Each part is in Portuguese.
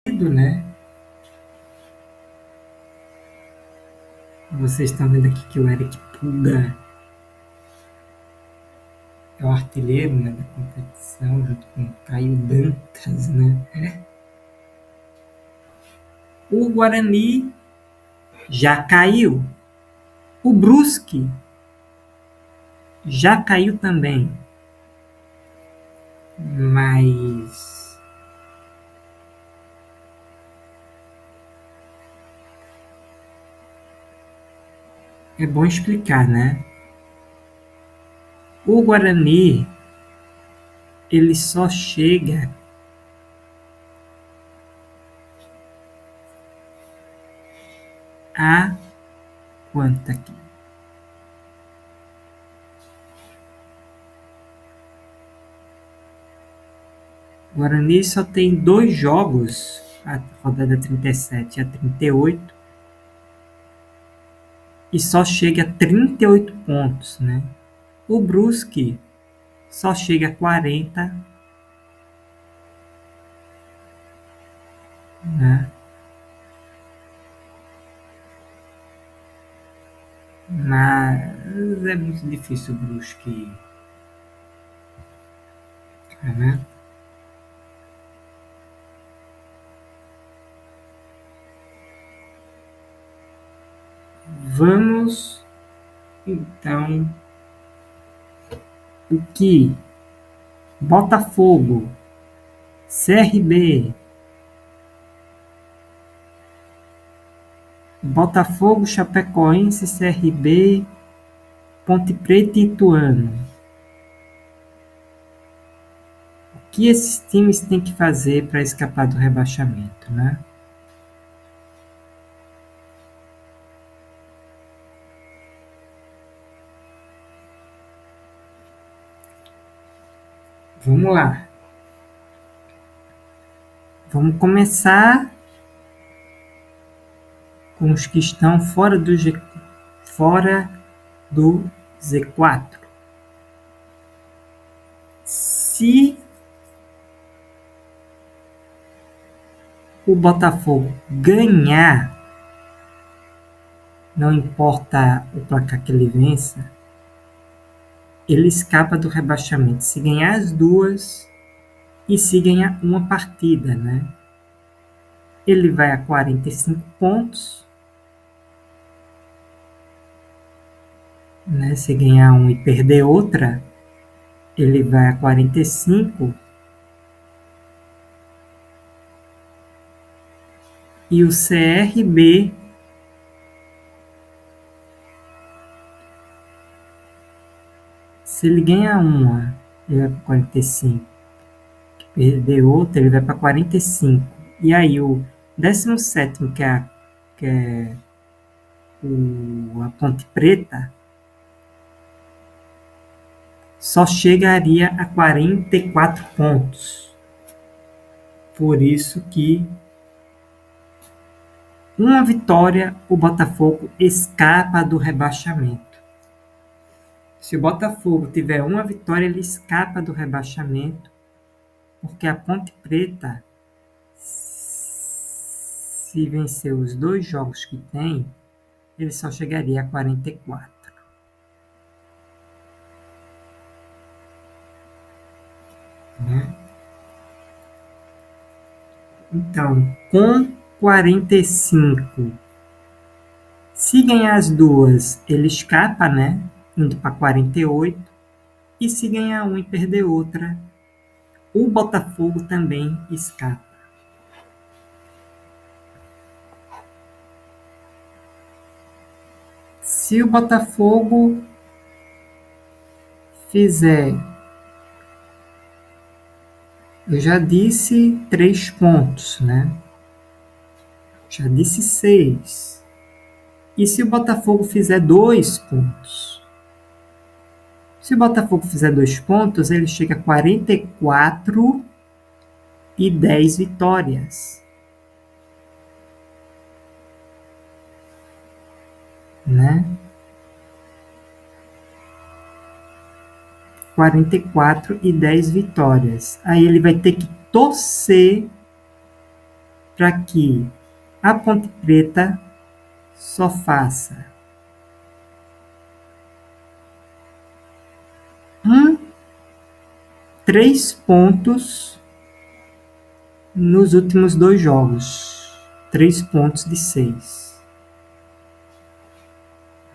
Né? Vocês estão vendo aqui que o Eric Puga é o artilheiro, né, da competição, junto com o Caio Dantas, né? O Guarani já caiu. O Brusque já caiu também. Mas é bom explicar, né? O Guarani, ele só chega a quanto aqui? O Guarani só tem 2 jogos, a rodada 37 e a 38, e só chega a 38 pontos, né? O Brusque só chega a 40, né? Mas é muito difícil o Brusque, né? Vamos, então, o que Botafogo, CRB, Botafogo, Chapecoense, CRB, Ponte Preta e Ituano. O que esses times têm que fazer para escapar do rebaixamento, né? Vamos lá. Vamos começar com os que estão fora do Z4. Se o Botafogo ganhar, não importa o placar que ele vença, ele escapa do rebaixamento. Se ganhar as duas e se ganhar uma partida, né? Ele vai a 45 pontos, né? Se ganhar um e perder outra, ele vai a 45. E o CRB se ele ganhar uma, ele vai para 45. Perder outra, ele vai para 45. E aí o 17º, que é a Ponte Preta, só chegaria a 44 pontos. Por isso que uma vitória, o Botafogo escapa do rebaixamento. Se o Botafogo tiver uma vitória, ele escapa do rebaixamento, porque a Ponte Preta, se vencer os 2 jogos que tem, ele só chegaria a 44. Né? Então, com 45, se ganhar as duas, ele escapa, né? Indo para 48. E se ganhar uma e perder outra, o Botafogo também escapa. Se o Botafogo fizer, eu já disse 3 pontos, né? Já disse 6. E se o Botafogo fizer 2 pontos? Se o Botafogo fizer 2 pontos, ele chega a 44 e 10 vitórias. Né? 44 e 10 vitórias. Aí ele vai ter que torcer para que a Ponte Preta só faça 3 pontos nos últimos 2 jogos. 3 pontos de 6.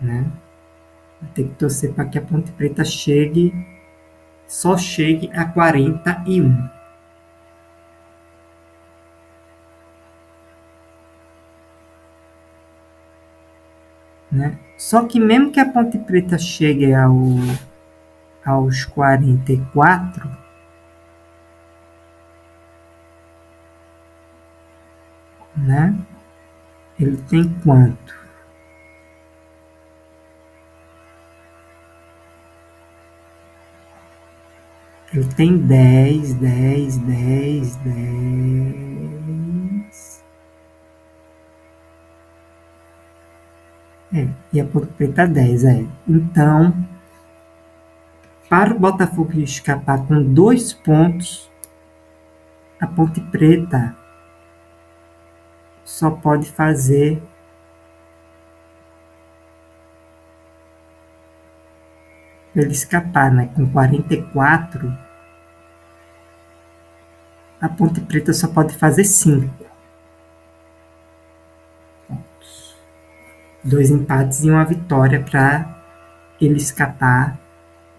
Né? Vai ter que torcer para que a Ponte Preta só chegue a 41. Né? Só que mesmo que a Ponte Preta chegue aos 44, né? Ele tem quanto? Ele tem 10. E a Ponte Preta 10, Então, para o Botafogo escapar com 2 pontos, a Ponte Preta só pode fazer para ele escapar, né? Com 44, a Ponte Preta só pode fazer 5 pontos. 2 empates e uma vitória para ele escapar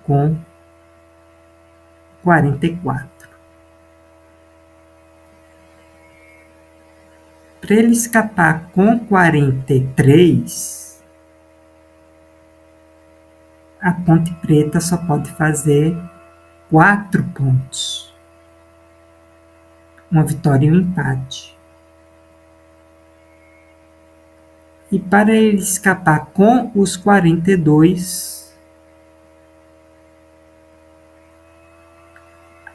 com 44. Para ele escapar com 43, a Ponte Preta só pode fazer 4 pontos. Uma vitória e um empate. E para ele escapar com os 42,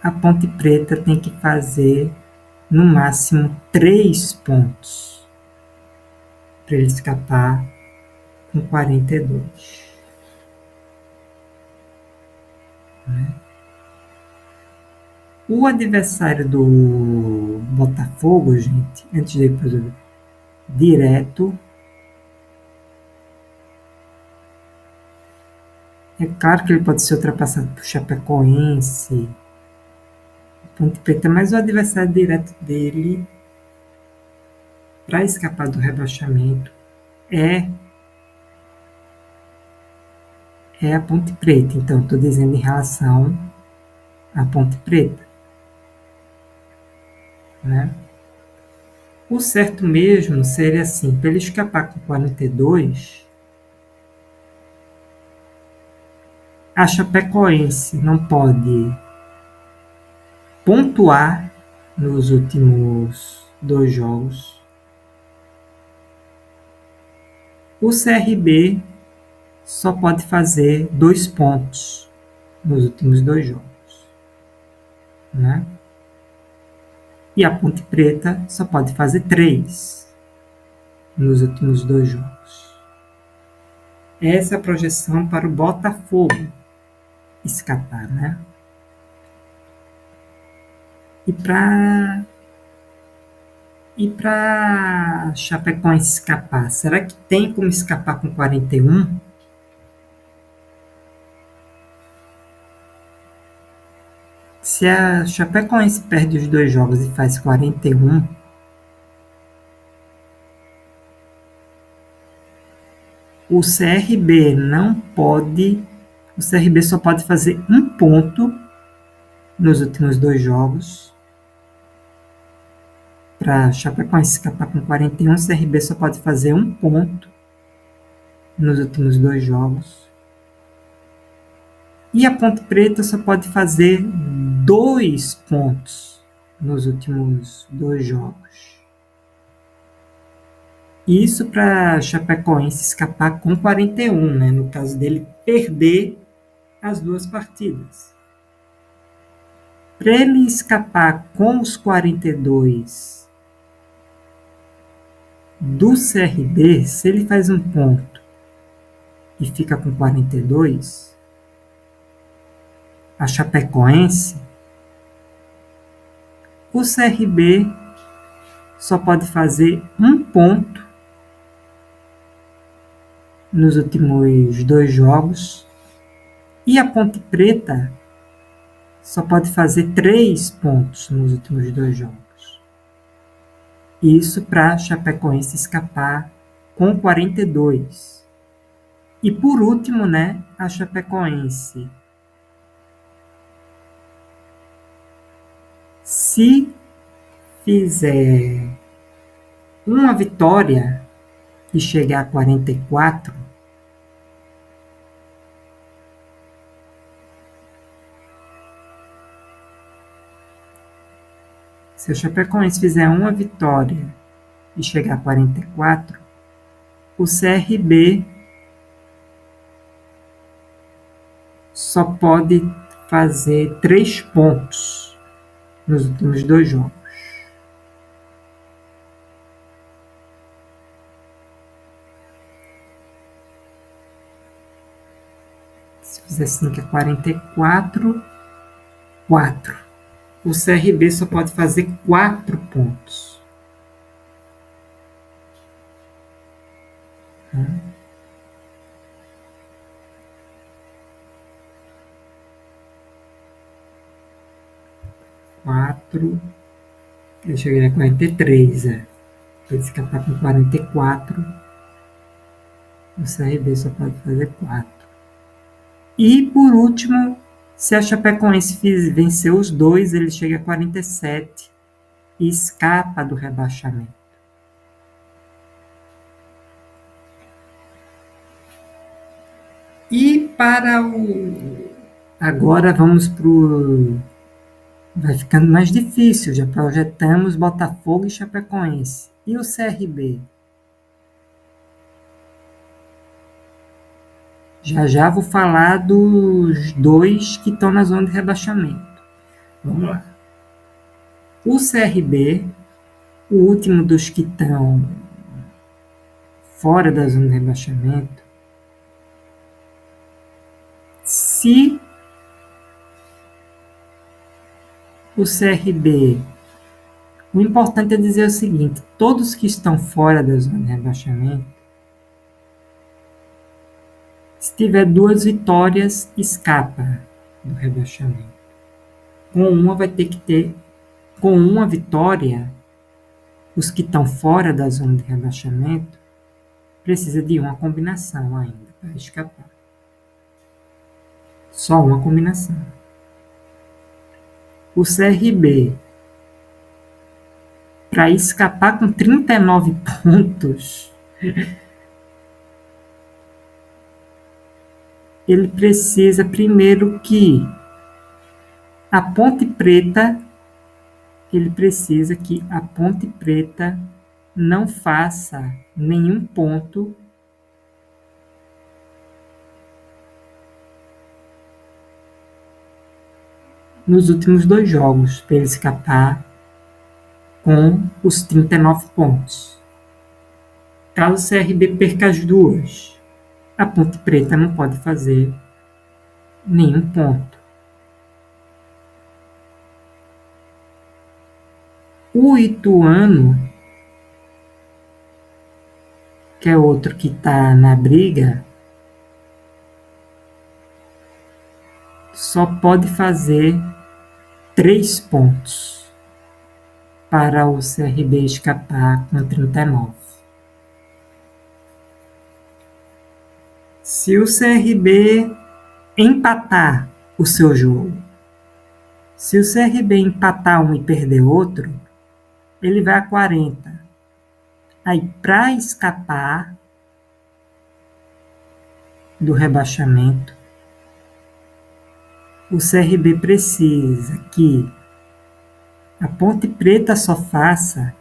a Ponte Preta tem que fazer no máximo 3 pontos para ele escapar com 42. O adversário do Botafogo, gente, antes de ir para o direto, é claro que ele pode ser ultrapassado por Chapecoense, Ponte Preta, mas o adversário direto dele para escapar do rebaixamento é a Ponte Preta. Então, estou dizendo em relação à Ponte Preta. Né? O certo mesmo seria assim, para ele escapar com 42, a Chapecoense não pode pontuar nos últimos 2 jogos. O CRB só pode fazer 2 pontos nos últimos 2 jogos. Né? E a Ponte Preta só pode fazer 3 nos últimos 2 jogos. Essa é a projeção para o Botafogo escapar, né? E para Chapecoense escapar, será que tem como escapar com 41? Se a Chapecoense perde os 2 jogos e faz 41, o CRB não pode. O CRB só pode fazer 1 ponto nos últimos 2 jogos. Para Chapecoense escapar com 41, o CRB só pode fazer 1 ponto nos últimos 2 jogos. E a Ponte Preta só pode fazer 2 pontos nos últimos 2 jogos. Isso para Chapecoense escapar com 41, né? No caso dele, perder as 2 partidas. Para ele escapar com os 42 do CRB, se ele faz 1 ponto e fica com 42, a Chapecoense, o CRB só pode fazer um ponto nos últimos 2 jogos e a Ponte Preta só pode fazer 3 pontos nos últimos 2 jogos. Isso para a Chapecoense escapar com 42. E por último, né, a Chapecoense, se fizer uma vitória e chegar a 44, se a Chapecoense fizer uma vitória e chegar a 44, o CRB só pode fazer 3 pontos nos últimos 2 jogos. Se fizer 5 é 44, 4. O CRB só pode fazer 4 pontos. Eu cheguei a 43, Para escapar com 44, o CRB só pode fazer 4. E, por último, se a Chapecoense vencer os 2, ele chega a 47 e escapa do rebaixamento. E para o... Agora vamos para o... Vai ficando mais difícil, já projetamos Botafogo e Chapecoense. E o CRB? Já vou falar dos 2 que estão na zona de rebaixamento. Vamos lá. O CRB, o último dos que estão fora da zona de rebaixamento, se o CRB... O importante é dizer o seguinte: todos que estão fora da zona de rebaixamento, se tiver 2 vitórias, escapa do rebaixamento. Com uma vitória, os que estão fora da zona de rebaixamento precisa de uma combinação ainda para escapar. Só uma combinação. O CRB, para escapar com 39 pontos, ele precisa primeiro que a Ponte Preta não faça nenhum ponto nos últimos 2 jogos, para ele escapar com os 39 pontos. Caso o CRB perca as 2, a Ponte Preta não pode fazer nenhum ponto. O Ituano, que é outro que está na briga, só pode fazer 3 pontos para o CRB escapar com 39. Se o CRB empatar o seu jogo, se o CRB empatar um e perder outro, ele vai a 40. Aí, para escapar do rebaixamento, o CRB precisa que a Ponte Preta só faça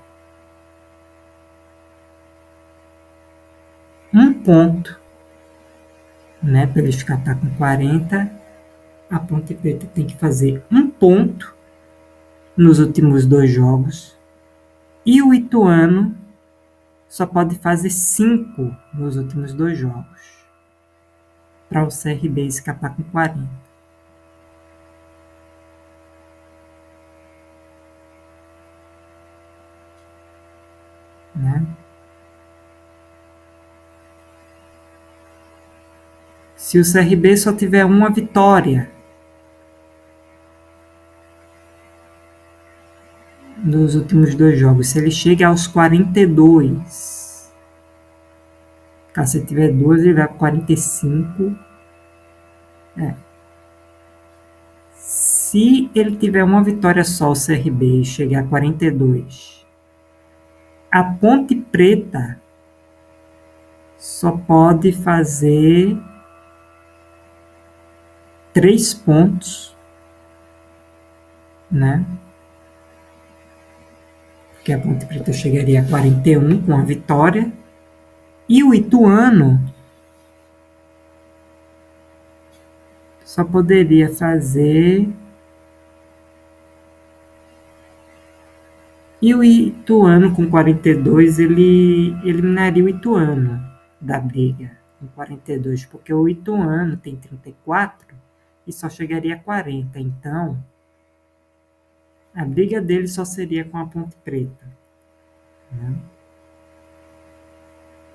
um ponto, né? Para ele escapar com 40, a Ponte Preta tem que fazer um ponto nos últimos 2 jogos, e o Ituano só pode fazer 5 nos últimos 2 jogos, para o CRB escapar com 40. né? Se o CRB só tiver uma vitória nos últimos 2 jogos, se ele chega aos 42, caso ele tiver 2, ele vai para 45. Se ele tiver uma vitória só, o CRB, e chegar a 42, a Ponte Preta só pode fazer 3 pontos, né? Porque a Ponte Preta chegaria a 41 com a vitória. E o Ituano só poderia fazer. E o Ituano com 42, ele eliminaria o Ituano da briga com 42, porque o Ituano tem 34 e só chegaria a 40. Então, a briga dele só seria com a Ponte Preta, né?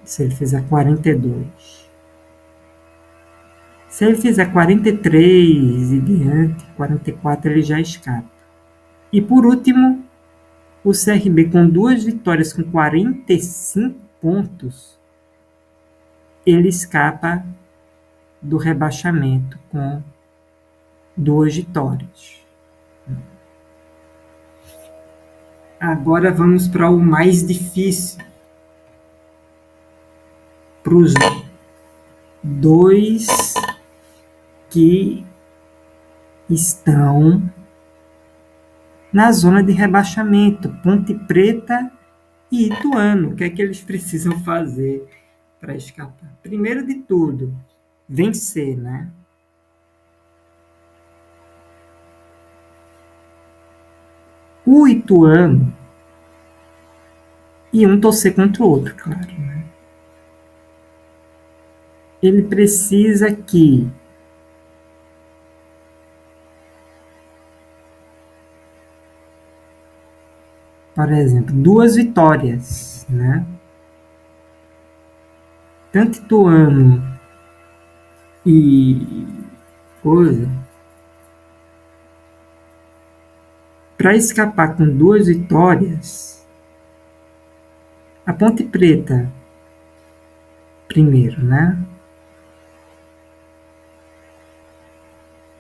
Se ele fizer 42. Se ele fizer 43 e diante, 44, ele já escapa. E por último, o CRB com 2 vitórias com 45 pontos, ele escapa do rebaixamento com 2 vitórias. Agora vamos para o mais difícil. Para os 2 que estão na zona de rebaixamento, Ponte Preta e Ituano. O que é que eles precisam fazer para escapar? Primeiro de tudo, vencer, né? O Ituano e um torcer contra o outro, claro, né? Ele precisa que por exemplo, 2 vitórias, né? Tanto Ituano e coisa, para escapar com 2 vitórias, a Ponte Preta primeiro, né?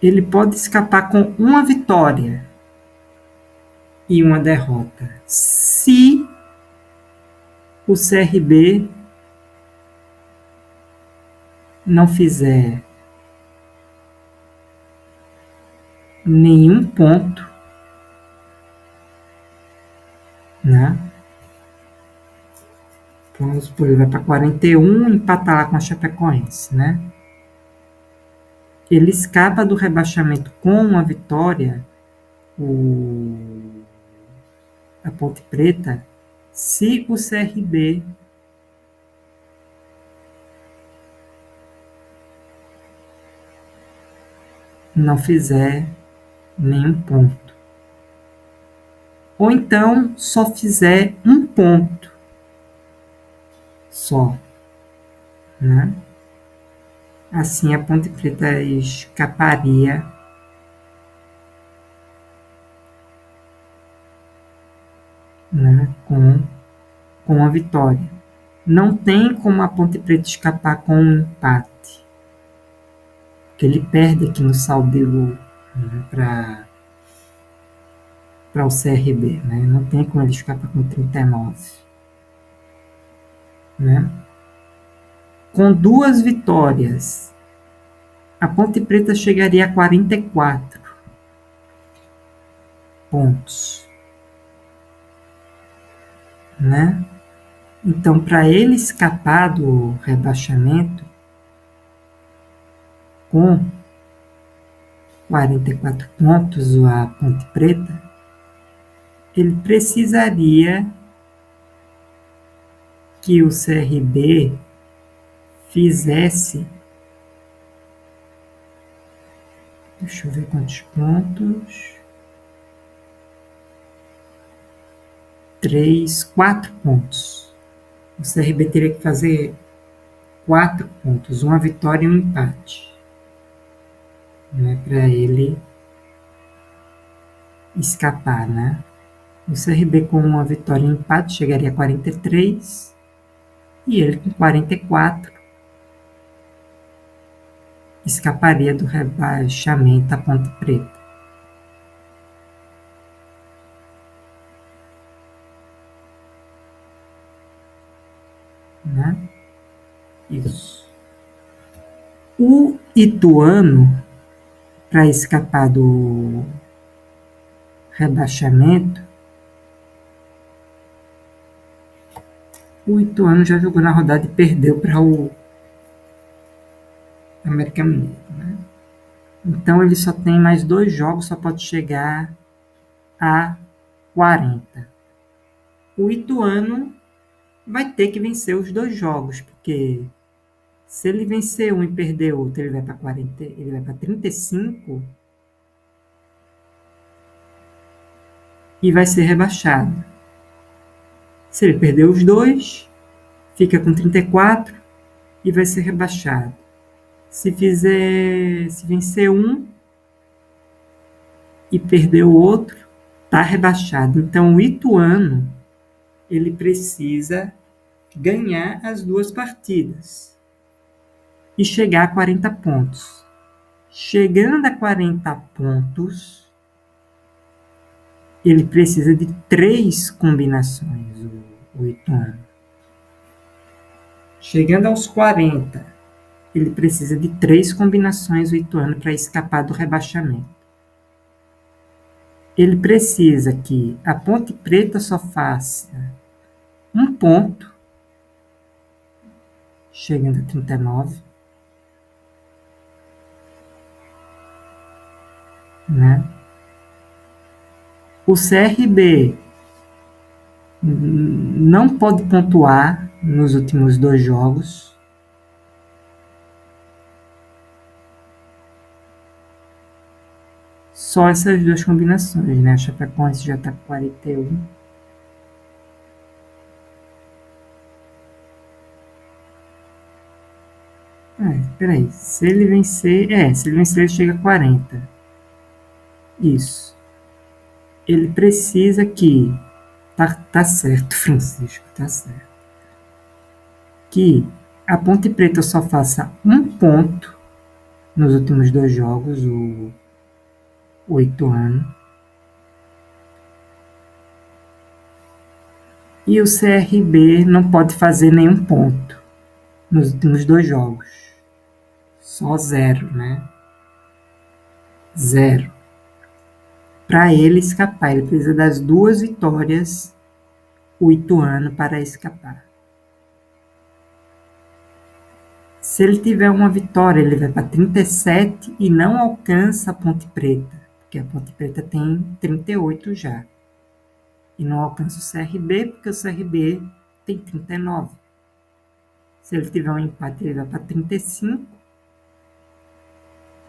Ele pode escapar com uma vitória e uma derrota, se o CRB não fizer nenhum ponto, né? Vamos supor, ele vai para 41, empatar lá com a Chapecoense, né? Ele escapa do rebaixamento com uma vitória, a Ponte Preta, se o CRB não fizer nenhum ponto. Ou então só fizer um ponto só, né? Assim a Ponte Preta escaparia, né, com a vitória. Não tem como a Ponte Preta escapar com um empate, porque ele perde aqui no saldo de gol, né, para o CRB, né? Não tem como ele escapar com 39, né? Com 2 vitórias, a Ponte Preta chegaria a 44 pontos, né? Então, para ele escapar do rebaixamento com 44 pontos, a Ponte Preta, ele precisaria que o CRB fizesse, deixa eu ver quantos pontos, 4 pontos. O CRB teria que fazer 4 pontos, uma vitória e um empate, né, para ele escapar, né? O CRB com uma vitória e um empate chegaria a 43 e ele com 44 escaparia do rebaixamento a Ponte Preta. Né? Isso. O Ituano, para escapar do rebaixamento, o Ituano já jogou na rodada e perdeu para o América Mineiro. Né? Então ele só tem mais 2 jogos, só pode chegar a 40. O Ituano vai ter que vencer os 2 jogos, porque se ele vencer um e perder outro, ele vai para 40, ele vai para 35 e vai ser rebaixado. Se ele perder os 2, fica com 34 e vai ser rebaixado. Se vencer um e perder o outro, está rebaixado. Então o Ituano, ele precisa ganhar as 2 partidas e chegar a 40 pontos. Chegando a 40 pontos, ele precisa de 3 combinações, o Ituano. Chegando aos 40, ele precisa de 3 combinações, o Ituano, para escapar do rebaixamento. Ele precisa que a Ponte Preta só faça 1 ponto, chegando a 39, né? O CRB não pode pontuar nos últimos 2 jogos. Só essas 2 combinações, né? A Chapecoense já está com 41. Peraí. Se ele vencer, ele chega a 40. Isso. Ele precisa que... Tá certo, Francisco, tá certo. Que a Ponte Preta só faça 1 ponto nos últimos 2 jogos, o Ituano. E o CRB não pode fazer nenhum ponto nos últimos 2 jogos. Só 0, né? 0. Para ele escapar, ele precisa das 2 vitórias, o Ituano, para escapar. Se ele tiver uma vitória, ele vai para 37 e não alcança a Ponte Preta, porque a Ponte Preta tem 38 já. E não alcança o CRB, porque o CRB tem 39. Se ele tiver um empate, ele vai para 35.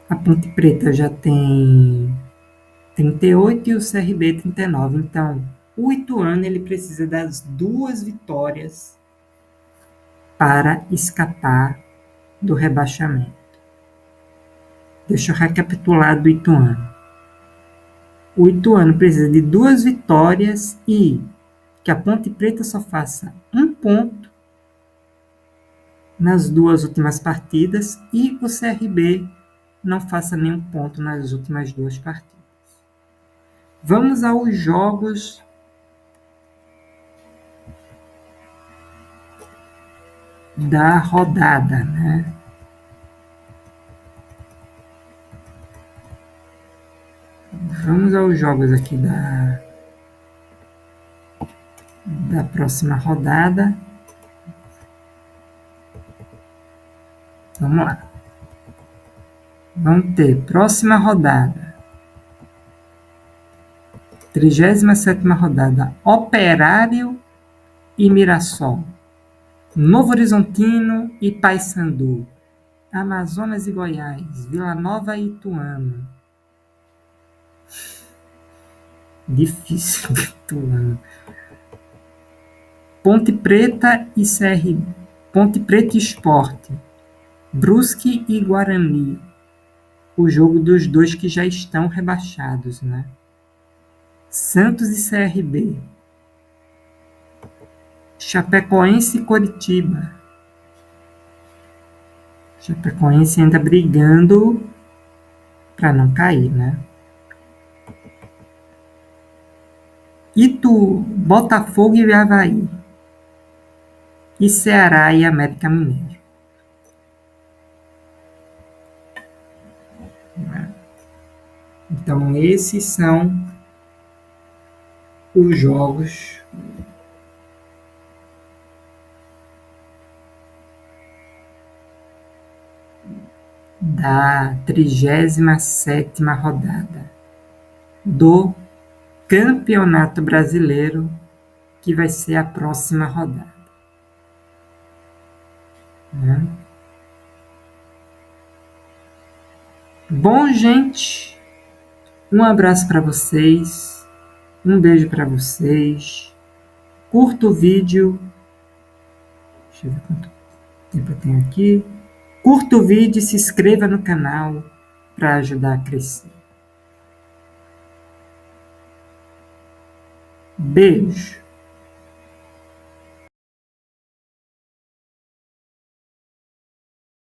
A Ponte Preta já tem 38 e o CRB 39. Então, o Ituano, ele precisa das 2 vitórias para escapar do rebaixamento. Deixa eu recapitular do Ituano. O Ituano precisa de 2 vitórias e que a Ponte Preta só faça 1 ponto nas 2 últimas partidas e o CRB não faça nenhum ponto nas últimas 2 partidas. Vamos aos jogos da rodada, né? Vamos aos jogos aqui da próxima rodada. Vamos lá. Vamos ter próxima rodada. 37ª rodada. Operário e Mirassol. Novo Horizontino e Paysandu. Amazonas e Goiás. Vila Nova e Ituano. Difícil, Ituano. Ponte Preta e CRB. Ponte Preta e Sport. Brusque e Guarani. O jogo dos dois que já estão rebaixados, né? Santos e CRB. Chapecoense e Coritiba. Chapecoense ainda brigando para não cair, né? Botafogo e Avaí. E Ceará e América Mineiro. Então, esses são os jogos da 37ª rodada do Campeonato Brasileiro, que vai ser a próxima rodada. Né? Bom, gente, um abraço para vocês, um beijo para vocês, curta o vídeo, deixa eu ver quanto tempo eu tenho aqui, curta o vídeo e se inscreva no canal para ajudar a crescer. Beijo!